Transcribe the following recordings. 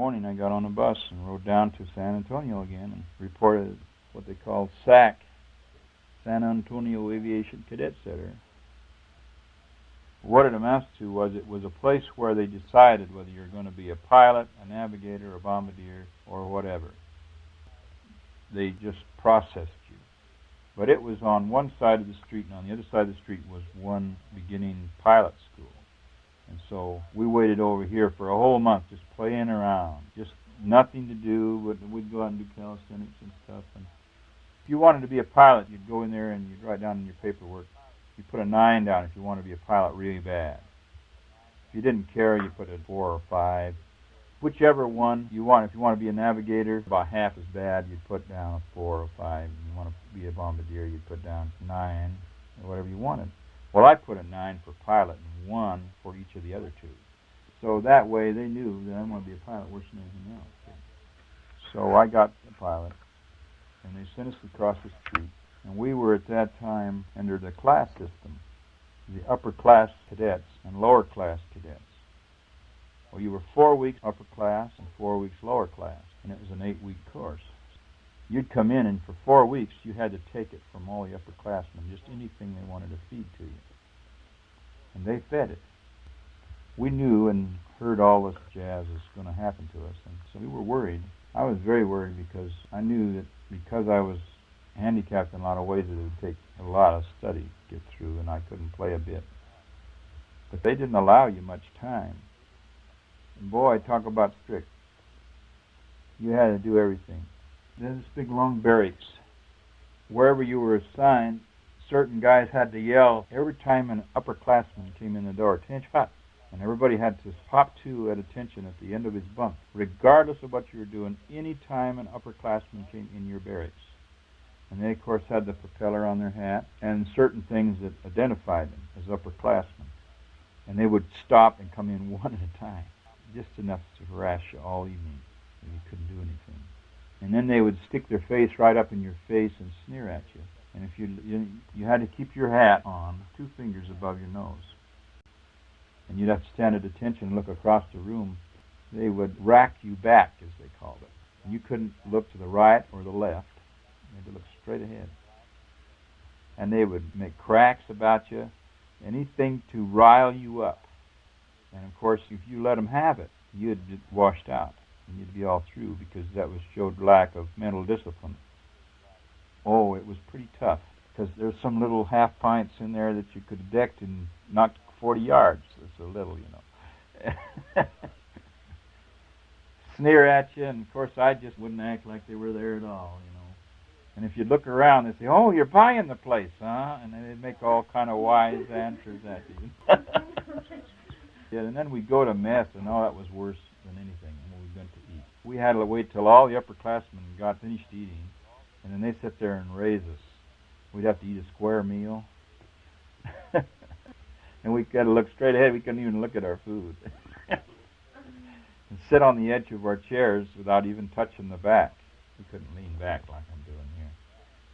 morning I got on a bus and rode down to San Antonio again and reported what they called SAC, San Antonio Aviation Cadet Center. What it amounts to was it was a place where they decided whether you're going to be a pilot, a navigator, a bombardier, or whatever. They just processed you. But it was on one side of the street, and on the other side of the street was one beginning pilot school. And so we waited over here for a whole month just playing around, just nothing to do, but we'd go out and do calisthenics and stuff. And if you wanted to be a pilot, you'd go in there and you'd write down in your paperwork, you put a 9 down if you want to be a pilot really bad. If you didn't care, you put a 4 or 5. Whichever one you want. If you want to be a navigator, about half as bad, you'd put down a 4 or 5. If you want to be a bombardier, you'd put down 9, or whatever you wanted. Well, I put a 9 for pilot and 1 for each of the other two. So that way they knew that I wanted to be a pilot worse than anything else. So I got the pilot, and they sent us across the street. And we were at that time under the class system, the upper class cadets and lower class cadets. Well, you were 4 weeks upper class and 4 weeks lower class, and it was an 8-week course. You'd come in, and for 4 weeks you had to take it from all the upperclassmen, just anything they wanted to feed to you. And they fed it. We knew and heard all this jazz was going to happen to us, and so we were worried. I was very worried because I knew that because I was handicapped in a lot of ways, that it would take a lot of study to get through, and I couldn't play a bit. But they didn't allow you much time. And boy, talk about strict. You had to do everything. There's this big long barracks. Wherever you were assigned, certain guys had to yell every time an upperclassman came in the door, "Attention!" And everybody had to hop to at attention at the end of his bunk, regardless of what you were doing, any time an upperclassman came in your barracks. And they, of course, had the propeller on their hat and certain things that identified them as upperclassmen. And they would stop and come in one at a time, just enough to harass you all evening, and you couldn't do anything. And then they would stick their face right up in your face and sneer at you. And if you had to keep your hat on 2 fingers above your nose. And you'd have to stand at attention and look across the room. They would rack you back, as they called it. And you couldn't look to the right or the left. You had to look straight ahead. And they would make cracks about you, anything to rile you up. And of course, if you let them have it, you'd get washed out. And you'd be all through, because that showed lack of mental discipline. Oh, it was pretty tough, because there's some little half pints in there that you could have decked and knocked 40 yards. It's a little, Sneer at you, and of course I just wouldn't act like they were there at all, And if you'd look around, they'd say, "Oh, you're buying the place, huh?" And then they'd make all kind of wise answers at you. Yeah, and then we'd go to mess, and that was worse than anything when we went to eat. We had to wait till all the upperclassmen got finished eating, and then they'd sit there and raise us. We'd have to eat a square meal. And we got to look straight ahead. We couldn't even look at our food. And sit on the edge of our chairs without even touching the back. We couldn't lean back like I'm doing here.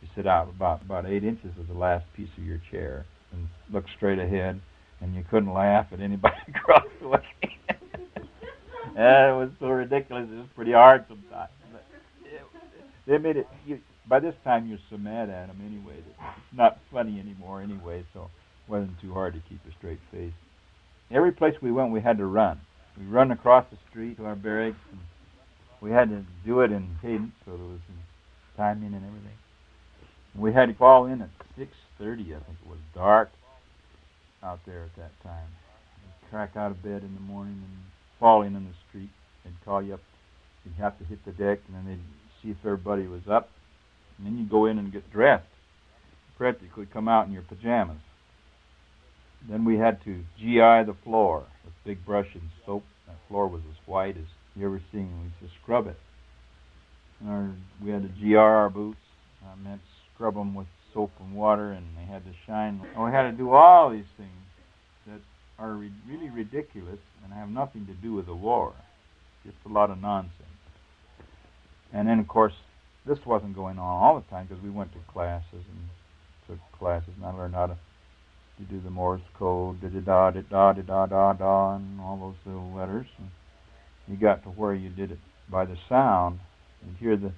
You sit out about 8 inches of the last piece of your chair and look straight ahead, and you couldn't laugh at anybody across the way. It was so ridiculous. It was pretty hard sometimes. But they made it. By this time, you're so mad at them anyway that it's not funny anymore anyway, so it wasn't too hard to keep a straight face. Every place we went, we had to run. We run across the street to our barracks, and we had to do it in cadence, so there was some timing and everything. And we had to fall in at 6:30, I think it was, dark out there at that time. You'd crack out of bed in the morning and fall in the street. They'd call you up. You'd have to hit the deck, and then they'd see if everybody was up. And then you'd go in and get dressed. Practically come out in your pajamas. Then we had to GI the floor with big brush and soap. That floor was as white as you ever seen. We used to scrub it. We had to GR our boots. That meant scrub them with soap and water, and they had to shine. And we had to do all these things that are really ridiculous and have nothing to do with the war. Just a lot of nonsense. And then, of course, this wasn't going on all the time, because we went to classes and took classes, and I learned how to do the Morse code, da-da-da-da-da-da-da-da, and all those little letters. you got to where you did it by the sound. You'd hear the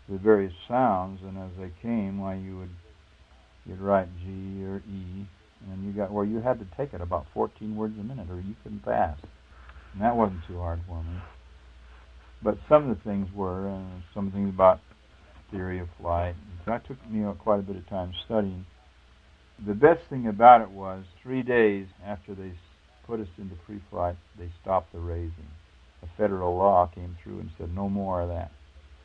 various sounds, and as they came, why you'd write G or E, and you got where you had to take it about 14 words a minute, or you couldn't pass. And that wasn't too hard for me. But some of the things were, some things about theory of flight. That took me quite a bit of time studying. The best thing about it was 3 days after they put us into pre-flight, they stopped the raising. A federal law came through and said no more of that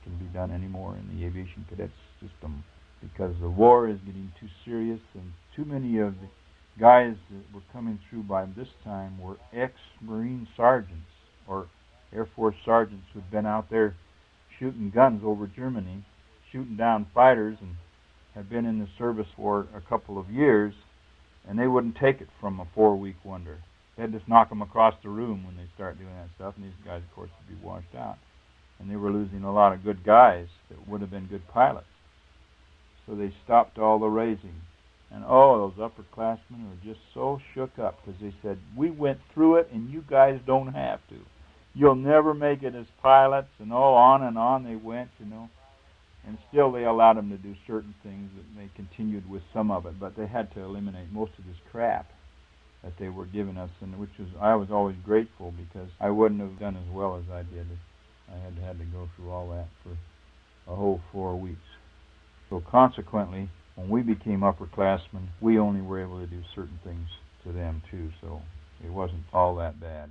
can be done anymore in the aviation cadet system because the war is getting too serious, and too many of the guys that were coming through by this time were ex-Marine sergeants or Air Force sergeants who'd been out there shooting guns over Germany, shooting down fighters, and had been in the service for a couple of years, and they wouldn't take it from a 4-week wonder. They'd just knock them across the room when they start doing that stuff, and these guys, of course, would be washed out. And they were losing a lot of good guys that would have been good pilots. So they stopped all the raising. And those upperclassmen were just so shook up because they said, we went through it and you guys don't have to. You'll never make it as pilots, and on they went, And still they allowed them to do certain things, that they continued with some of it, but they had to eliminate most of this crap that they were giving us, and I was always grateful because I wouldn't have done as well as I did if I had to go through all that for a whole 4 weeks. So consequently, when we became upperclassmen, we only were able to do certain things to them too, so it wasn't all that bad.